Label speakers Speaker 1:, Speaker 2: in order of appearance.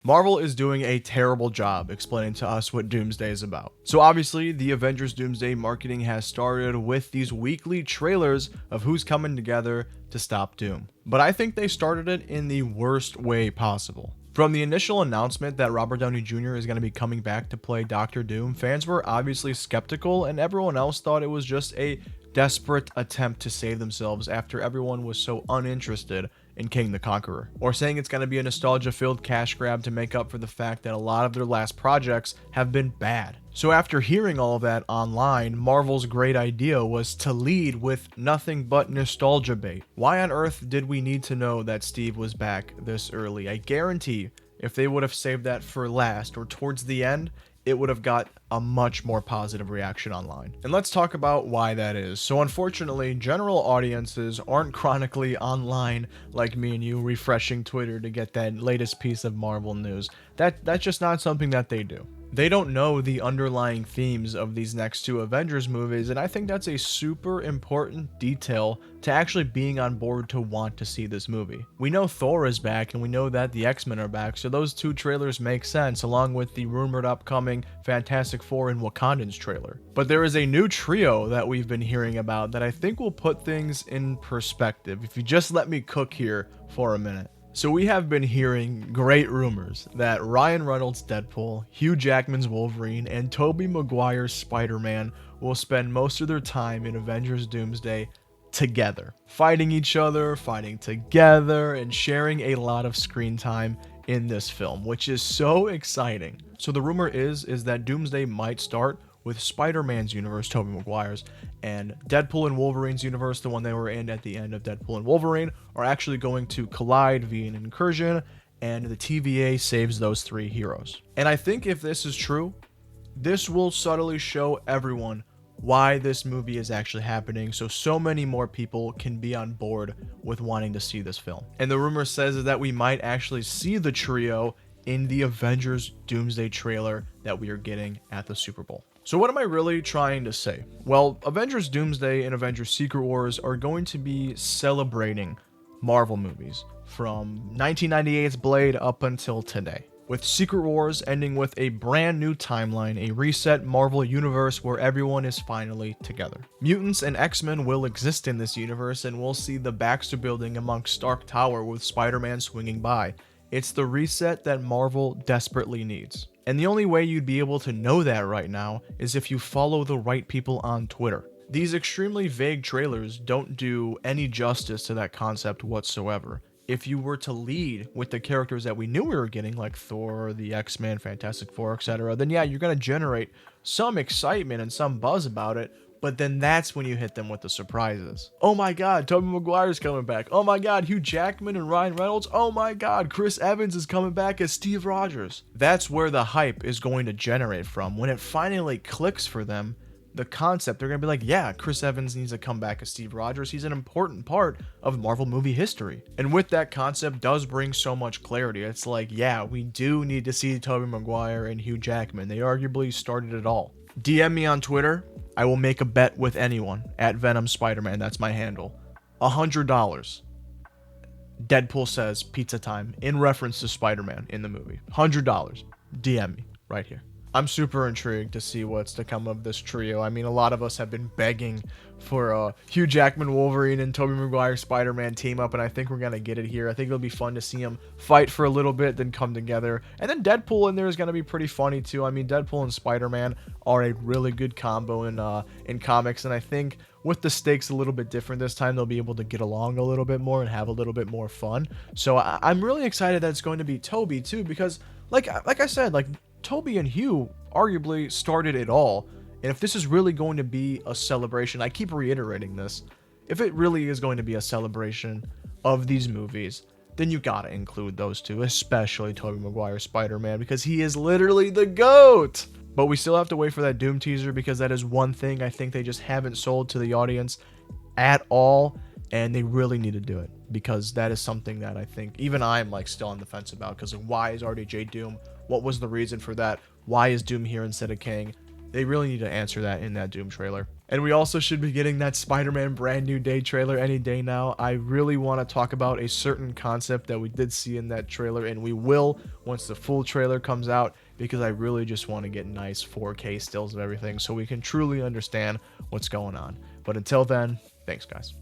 Speaker 1: Marvel is doing a terrible job explaining to us what Doomsday is about. So obviously, the Avengers Doomsday marketing has started with these weekly trailers of who's coming together to stop Doom. But I think they started it in the worst way possible. From the initial announcement that Robert Downey Jr. is going to be coming back to play Doctor Doom, fans were obviously skeptical and everyone else thought it was just a desperate attempt to save themselves after everyone was so uninterested in King the Conqueror, or saying it's going to be a nostalgia-filled cash grab to make up for the fact that a lot of their last projects have been bad. So after hearing all of that online, Marvel's great idea was to lead with nothing but nostalgia bait. Why on earth did we need to know that Steve was back this early? I guarantee if they would have saved that for last or towards the end, it would have got a much more positive reaction online. And let's talk about why that is. So unfortunately, general audiences aren't chronically online like me and you refreshing Twitter to get that latest piece of Marvel news. That's just not something that they do. They don't know the underlying themes of these next two Avengers movies, and I think that's a super important detail to actually being on board to want to see this movie. We know Thor is back, and we know that the X-Men are back, so those two trailers make sense, along with the rumored upcoming Fantastic Four and Wakandans trailer. But there is a new trio that we've been hearing about that I think will put things in perspective, if you just let me cook here for a minute. So we have been hearing great rumors that Ryan Reynolds' Deadpool, Hugh Jackman's Wolverine, and Tobey Maguire's Spider-Man will spend most of their time in Avengers Doomsday together, fighting each other, fighting together, and sharing a lot of screen time in this film, which is so exciting. So the rumor is that Doomsday might start with Spider-Man's universe, Tobey Maguire's, and Deadpool and Wolverine's universe, the one they were in at the end of Deadpool and Wolverine, are actually going to collide via an incursion, and the TVA saves those three heroes. And I think if this is true, this will subtly show everyone why this movie is actually happening, so many more people can be on board with wanting to see this film. And the rumor says that we might actually see the trio in the Avengers Doomsday trailer that we are getting at the Super Bowl. So what am I really trying to say? Well, Avengers Doomsday and Avengers Secret Wars are going to be celebrating Marvel movies from 1998's Blade up until today, with Secret Wars ending with a brand new timeline, a reset Marvel universe where everyone is finally together. Mutants and X-Men will exist in this universe, and we'll see the Baxter Building amongst Stark Tower with Spider-Man swinging by. It's the reset that Marvel desperately needs. And the only way you'd be able to know that right now is if you follow the right people on Twitter. These extremely vague trailers don't do any justice to that concept whatsoever. If you were to lead with the characters that we knew we were getting, like Thor, the X-Men, Fantastic Four, etc., then yeah, you're going to generate some excitement and some buzz about it, but then that's when you hit them with the surprises. Oh my god, Tobey Maguire's coming back. Oh my god, Hugh Jackman and Ryan Reynolds. Oh my god, Chris Evans is coming back as Steve Rogers. That's where the hype is going to generate from. When it finally clicks for them, the concept, they're going to be like, yeah, Chris Evans needs to come back as Steve Rogers. He's an important part of Marvel movie history. And with that concept does bring so much clarity. It's like, yeah, we do need to see Tobey Maguire and Hugh Jackman. They arguably started it all. DM me on Twitter. I will make a bet with anyone at Venom Spider-Man. That's my handle. $100. Deadpool says pizza time in reference to Spider-Man in the movie. $100. DM me right here. I'm super intrigued to see what's to come of this trio. I mean, a lot of us have been begging for Hugh Jackman, Wolverine, and Tobey Maguire Spider-Man team up, and I think we're going to get it here. I think it'll be fun to see them fight for a little bit, then come together. And then Deadpool in there is going to be pretty funny, too. I mean, Deadpool and Spider-Man are a really good combo in comics, and I think with the stakes a little bit different this time, they'll be able to get along a little bit more and have a little bit more fun. So I'm really excited that it's going to be Tobey, too, because like I said, like, Tobey and Hugh arguably started it all, and if this is really going to be a celebration, I keep reiterating this, if it really is going to be a celebration of these movies, then you gotta include those two, especially Tobey Maguire Spider-Man, because he is literally the GOAT! But we still have to wait for that Doom teaser, because that is one thing I think they just haven't sold to the audience at all, and they really need to do it, because that is something that I think even I'm like still on the fence about, because of why is RDJ Doom? What was the reason for that? Why is Doom here instead of Kang? They really need to answer that in that Doom trailer. And we also should be getting that Spider-Man Brand New Day trailer any day now. I really want to talk about a certain concept that we did see in that trailer, and we will once the full trailer comes out, because I really just want to get nice 4K stills of everything so we can truly understand what's going on. But until then, thanks guys.